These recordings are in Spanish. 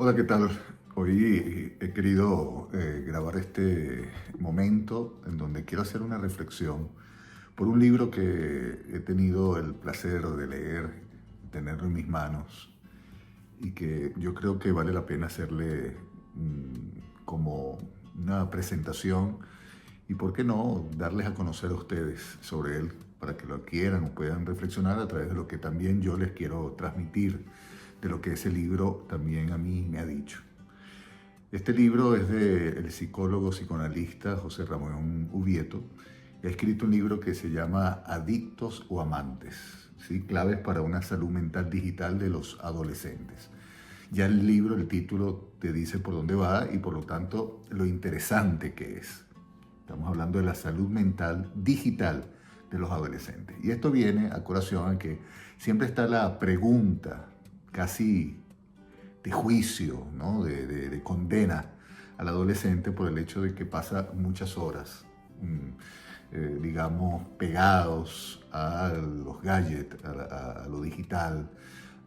Hola, ¿qué tal? Hoy he querido grabar este momento en donde quiero hacer una reflexión por un libro que he tenido el placer de leer, tenerlo en mis manos y que yo creo que vale la pena hacerle como una presentación y, ¿por qué no?, darles a conocer a ustedes sobre él para que lo adquieran o puedan reflexionar a través de lo que también yo les quiero transmitir, de lo que ese libro también a mí me ha dicho. Este libro es del psicólogo psicoanalista José Ramón Ubieto. Ha escrito un libro que se llama Adictos o Amantes, ¿sí? Claves para una salud mental digital de los adolescentes. Ya el libro, el título, te dice por dónde va y por lo tanto lo interesante que es. Estamos hablando de la salud mental digital de los adolescentes. Y esto viene a colación a que siempre está la pregunta casi de juicio, ¿no? de condena al adolescente por el hecho de que pasa muchas horas, digamos, pegados a los gadgets, a lo digital,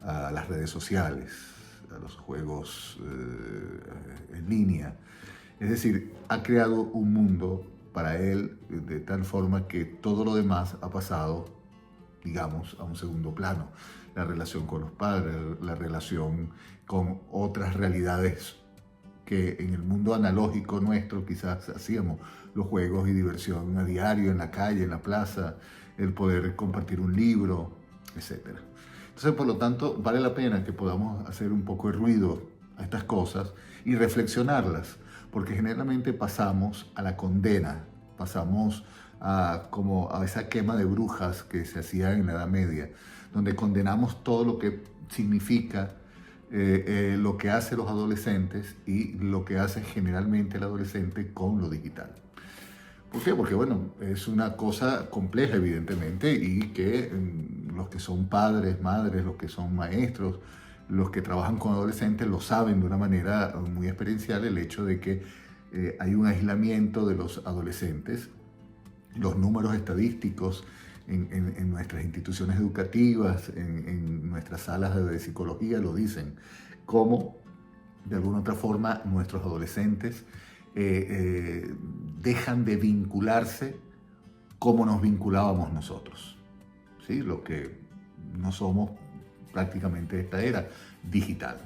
a las redes sociales, a los juegos en línea. Es decir, ha creado un mundo para él de tal forma que todo lo demás ha pasado, digamos, a un segundo plano. La relación con los padres, la relación con otras realidades que en el mundo analógico nuestro quizás hacíamos, los juegos y diversión a diario en la calle, en la plaza, el poder compartir un libro, etcétera. Entonces, por lo tanto, vale la pena que podamos hacer un poco de ruido a estas cosas y reflexionarlas, porque generalmente pasamos a la condena, pasamos como a esa quema de brujas que se hacía en la Edad Media, donde condenamos todo lo que significa lo que hace los adolescentes y lo que hace generalmente el adolescente con lo digital. ¿Por qué? Porque, bueno, es una cosa compleja, evidentemente, y que los que son padres, madres, los que son maestros, los que trabajan con adolescentes lo saben de una manera muy experiencial, el hecho de que hay un aislamiento de los adolescentes. Los números estadísticos en nuestras instituciones educativas, en nuestras salas de psicología lo dicen, cómo de alguna otra forma nuestros adolescentes dejan de vincularse como nos vinculábamos nosotros, ¿sí? Lo que no somos prácticamente de esta era digital,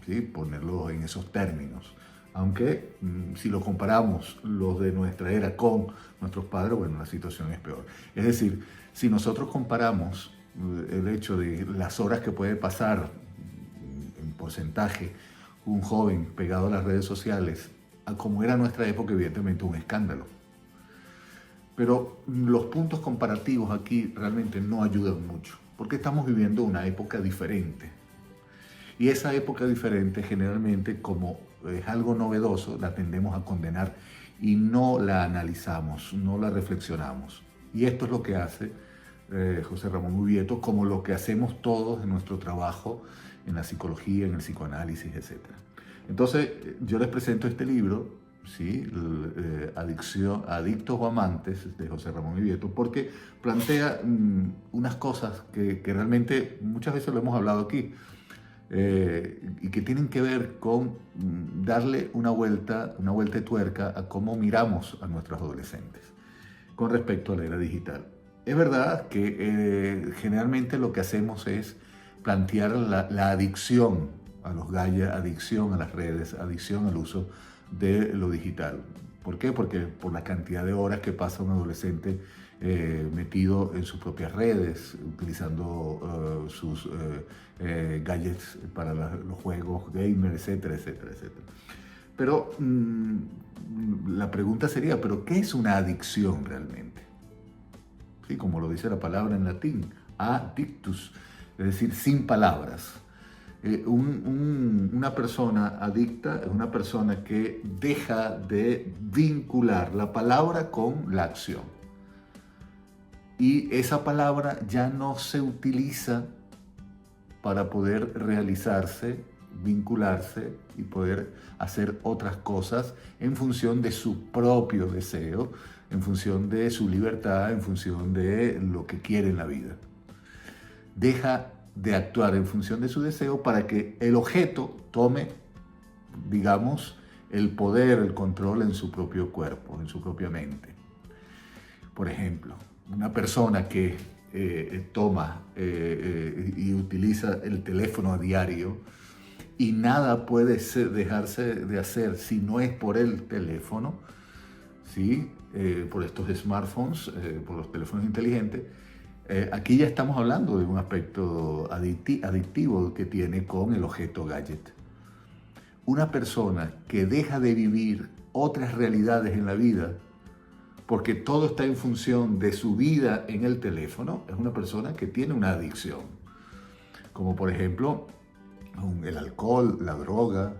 ¿sí? Ponerlo en esos términos. Aunque si lo comparamos los de nuestra era con nuestros padres, bueno, la situación es peor. Es decir, si nosotros comparamos el hecho de las horas que puede pasar en porcentaje un joven pegado a las redes sociales a como era nuestra época, evidentemente un escándalo. Pero los puntos comparativos aquí realmente no ayudan mucho, porque estamos viviendo una época diferente. Y esa época diferente generalmente, como es algo novedoso, la tendemos a condenar y no la analizamos, no la reflexionamos. Y esto es lo que hace José Ramón Ubieto, como lo que hacemos todos en nuestro trabajo, en la psicología, en el psicoanálisis, etc. Entonces, yo les presento este libro, ¿sí? Adictos o Amantes, de José Ramón Ubieto, porque plantea unas cosas que realmente muchas veces lo hemos hablado aquí, y que tienen que ver con darle una vuelta de tuerca a cómo miramos a nuestros adolescentes con respecto a la era digital. Es verdad que generalmente lo que hacemos es plantear la adicción a los gadgets, adicción a las redes, adicción al uso de lo digital. ¿Por qué? Porque por la cantidad de horas que pasa un adolescente metido en sus propias redes, utilizando sus gadgets para los juegos gamer, etcétera, etcétera, etcétera. Pero la pregunta sería, ¿pero qué es una adicción realmente? ¿Sí? Como lo dice la palabra en latín, adictus, es decir, sin palabras. Una persona adicta es una persona que deja de vincular la palabra con la acción. Y esa palabra ya no se utiliza para poder realizarse, vincularse y poder hacer otras cosas en función de su propio deseo, en función de su libertad, en función de lo que quiere en la vida. Deja de actuar en función de su deseo para que el objeto tome digamos, el poder, el control en su propio cuerpo, en su propia mente. Por ejemplo, una persona que toma y utiliza el teléfono a diario y nada puede dejarse de hacer si no es por el teléfono, ¿sí? Por estos smartphones, por los teléfonos inteligentes. Aquí ya estamos hablando de un aspecto adictivo que tiene con el objeto gadget. Una persona que deja de vivir otras realidades en la vida porque todo está en función de su vida en el teléfono, es una persona que tiene una adicción. Como por ejemplo el alcohol, la droga,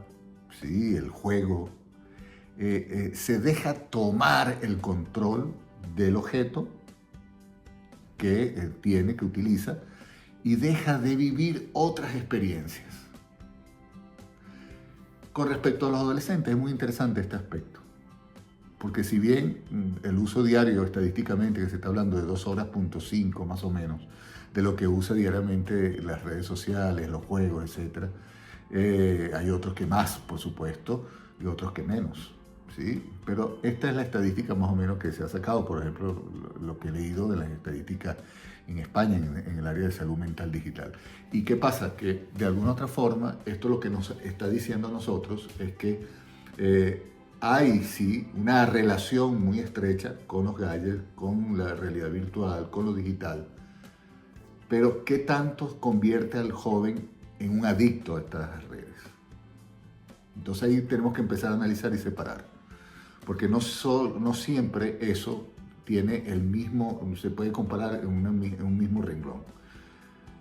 ¿sí? El juego. Se deja tomar el control del objeto que tiene, que utiliza, y deja de vivir otras experiencias. Con respecto a los adolescentes, es muy interesante este aspecto. Porque si bien el uso diario, estadísticamente, que se está hablando de 2 horas, más o menos, de lo que usa diariamente las redes sociales, los juegos, etc., hay otros que más, por supuesto, y otros que menos, ¿sí? Pero esta es la estadística más o menos que se ha sacado, por ejemplo, lo que he leído de las estadísticas en España, en el área de salud mental digital. ¿Y qué pasa? Que de alguna otra forma, esto lo que nos está diciendo a nosotros es que hay sí una relación muy estrecha con los gadgets, con la realidad virtual, con lo digital. Pero ¿qué tanto convierte al joven en un adicto a estas redes? Entonces ahí tenemos que empezar a analizar y separar. Porque no siempre eso tiene el mismo, se puede comparar en un mismo renglón.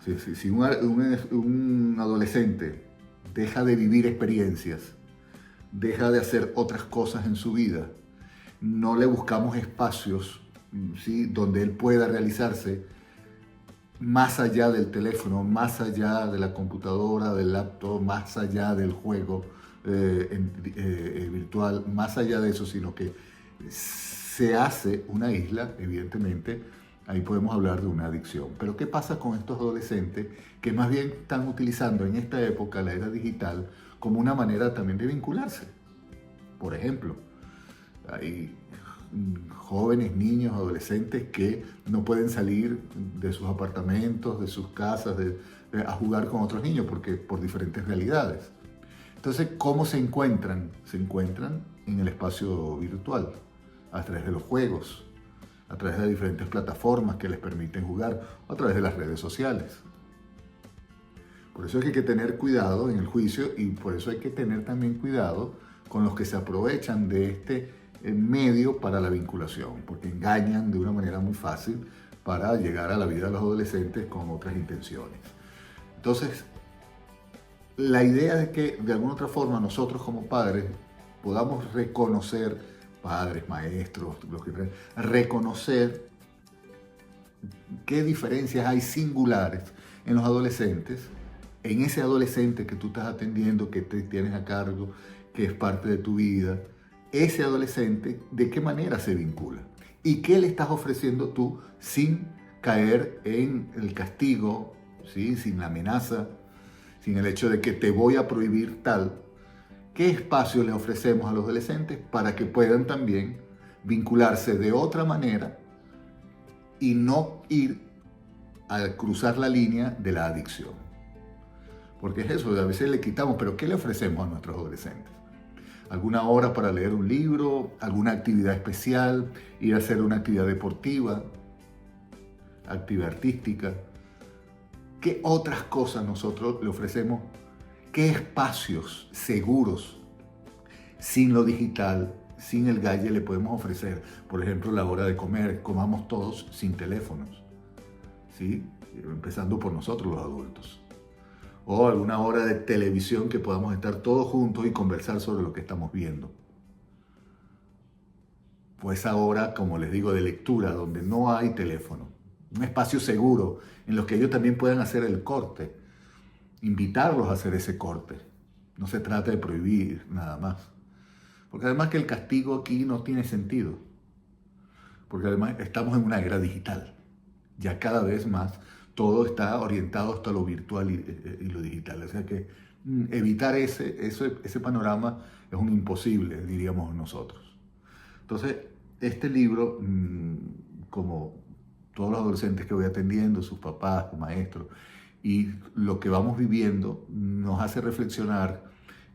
Si un adolescente deja de vivir experiencias, deja de hacer otras cosas en su vida, no le buscamos espacios, ¿sí?, donde él pueda realizarse más allá del teléfono, más allá de la computadora, del laptop, más allá del juego virtual, más allá de eso, sino que se hace una isla, evidentemente, ahí podemos hablar de una adicción. Pero ¿qué pasa con estos adolescentes que más bien están utilizando en esta época la era digital como una manera también de vincularse? Por ejemplo, hay jóvenes, niños, adolescentes que no pueden salir de sus apartamentos, de sus casas, a jugar con otros niños porque por diferentes realidades. Entonces, ¿cómo se encuentran? Se encuentran en el espacio virtual, a través de los juegos, a través de diferentes plataformas que les permiten jugar, a través de las redes sociales. Por eso hay que tener cuidado en el juicio y por eso hay que tener también cuidado con los que se aprovechan de este medio para la vinculación, porque engañan de una manera muy fácil para llegar a la vida de los adolescentes con otras intenciones. Entonces, la idea es que de alguna otra forma nosotros como padres podamos reconocer, padres, maestros, los que reconocer qué diferencias hay singulares en los adolescentes, en ese adolescente que tú estás atendiendo, que te tienes a cargo, que es parte de tu vida, ese adolescente, ¿de qué manera se vincula? ¿Y qué le estás ofreciendo tú sin caer en el castigo, ¿sí?, sin la amenaza, sin el hecho de que te voy a prohibir tal? ¿Qué espacio le ofrecemos a los adolescentes para que puedan también vincularse de otra manera y no ir a cruzar la línea de la adicción? Porque es eso, a veces le quitamos, pero ¿qué le ofrecemos a nuestros adolescentes? ¿Alguna hora para leer un libro? ¿Alguna actividad especial? ¿Ir a hacer una actividad deportiva? ¿Actividad artística? ¿Qué otras cosas nosotros le ofrecemos? ¿Qué espacios seguros, sin lo digital, sin el gadget, le podemos ofrecer? Por ejemplo, la hora de comer, comamos todos sin teléfonos, ¿sí?, empezando por nosotros los adultos. O alguna hora de televisión que podamos estar todos juntos y conversar sobre lo que estamos viendo. Pues ahora, como les digo, de lectura, donde no hay teléfono. Un espacio seguro en los que ellos también puedan hacer el corte. Invitarlos a hacer ese corte. No se trata de prohibir nada más. Porque además que el castigo aquí no tiene sentido. Porque además estamos en una era digital. Ya cada vez más todo está orientado hasta lo virtual y lo digital. O sea que evitar ese panorama es un imposible, diríamos nosotros. Entonces, este libro, como todos los adolescentes que voy atendiendo, sus papás, sus maestros, y lo que vamos viviendo, nos hace reflexionar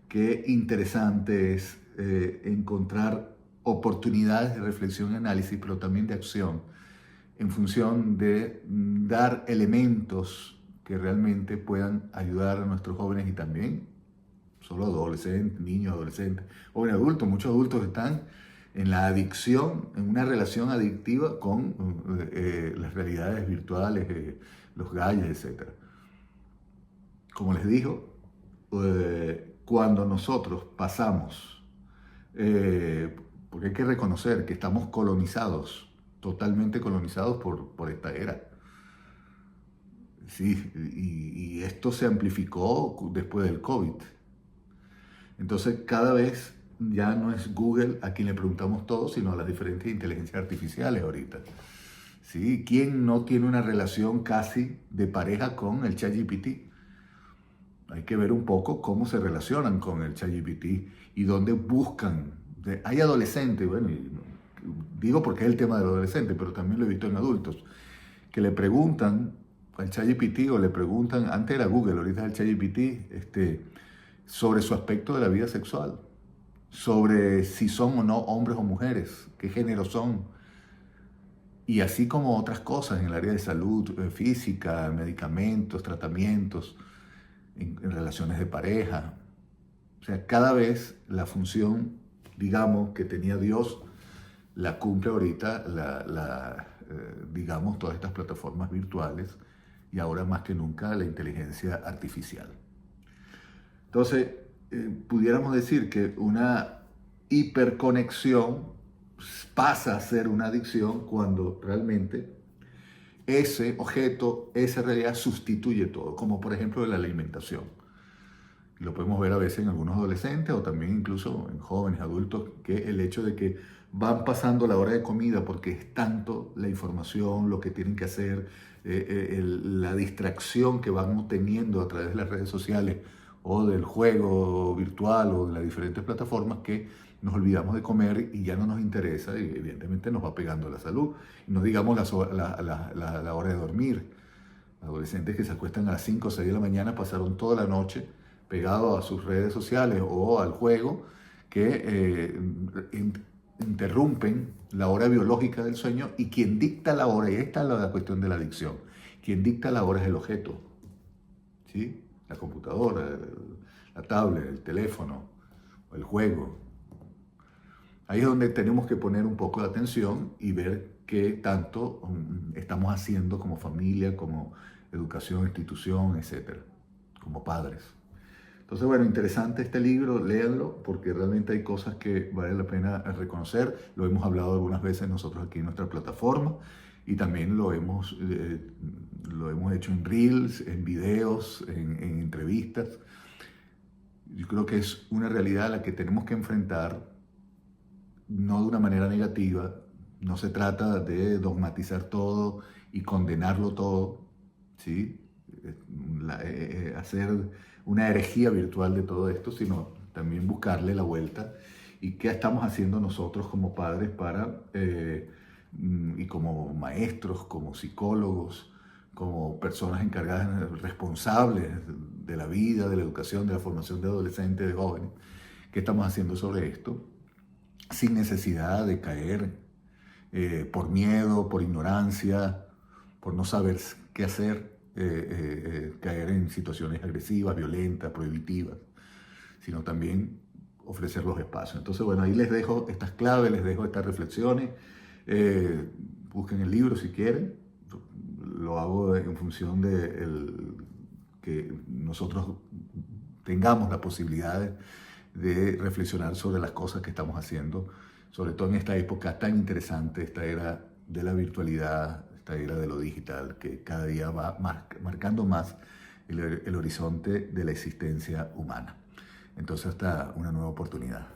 qué interesante es encontrar oportunidades de reflexión y análisis, pero también de acción, en función de dar elementos que realmente puedan ayudar a nuestros jóvenes y también solo adolescentes, niños, adolescentes, jóvenes adultos. Muchos adultos están en la adicción, en una relación adictiva con las realidades virtuales, los gadgets, etc. Como les digo, cuando nosotros pasamos, porque hay que reconocer que estamos colonizados, totalmente colonizados por esta era. Sí, y esto se amplificó después del COVID. Entonces, cada vez ya no es Google a quien le preguntamos todo, sino a las diferentes inteligencias artificiales ahorita. ¿Sí? ¿Quién no tiene una relación casi de pareja con el ChatGPT? Hay que ver un poco cómo se relacionan con el ChatGPT y dónde buscan. Hay adolescentes, bueno, digo porque es el tema del adolescente, pero también lo he visto en adultos, que le preguntan al ChatGPT o le preguntan, antes era Google, ahorita es el ChatGPT, sobre su aspecto de la vida sexual, sobre si son o no hombres o mujeres, qué género son, y así como otras cosas en el área de salud, física, medicamentos, tratamientos, en relaciones de pareja. O sea, cada vez la función, digamos, que tenía Dios, la cumple ahorita, digamos, todas estas plataformas virtuales y ahora más que nunca la inteligencia artificial. Entonces, pudiéramos decir que una hiperconexión pasa a ser una adicción cuando realmente ese objeto, esa realidad sustituye todo, como por ejemplo la alimentación. Lo podemos ver a veces en algunos adolescentes o también incluso en jóvenes, adultos, que el hecho de que van pasando la hora de comida porque es tanto la información, lo que tienen que hacer, la distracción que van teniendo a través de las redes sociales o del juego virtual o de las diferentes plataformas que nos olvidamos de comer y ya no nos interesa y evidentemente nos va pegando la salud. Y no digamos la hora de dormir. Adolescentes que se acuestan a las 5 o 6 de la mañana pasaron toda la noche pegados a sus redes sociales o al juego que interrumpen la hora biológica del sueño y quien dicta la hora, y esta es la cuestión de la adicción, quien dicta la hora es el objeto, ¿sí? La computadora, la tablet, el teléfono, el juego. Ahí es donde tenemos que poner un poco de atención y ver qué tanto estamos haciendo como familia, como educación, institución, etcétera, como padres. Entonces, bueno, interesante este libro, léanlo, porque realmente hay cosas que vale la pena reconocer. Lo hemos hablado algunas veces nosotros aquí en nuestra plataforma y también lo hemos hecho en reels, en videos, en entrevistas. Yo creo que es una realidad a la que tenemos que enfrentar, no de una manera negativa. No se trata de dogmatizar todo y condenarlo todo, ¿sí? Hacer una herejía virtual de todo esto, sino también buscarle la vuelta y qué estamos haciendo nosotros como padres y como maestros, como psicólogos, como personas encargadas, responsables de la vida, de la educación, de la formación de adolescentes, de jóvenes, qué estamos haciendo sobre esto, sin necesidad de caer por miedo, por ignorancia, por no saber qué hacer, caer en situaciones agresivas, violentas, prohibitivas, sino también ofrecer los espacios. Entonces, bueno, ahí les dejo estas claves, les dejo estas reflexiones. Busquen el libro si quieren. Lo hago en función de que nosotros tengamos la posibilidad de reflexionar sobre las cosas que estamos haciendo, sobre todo en esta época tan interesante, esta era de la virtualidad, esta era de lo digital, que cada día va marcando más el horizonte de la existencia humana. Entonces, hasta una nueva oportunidad.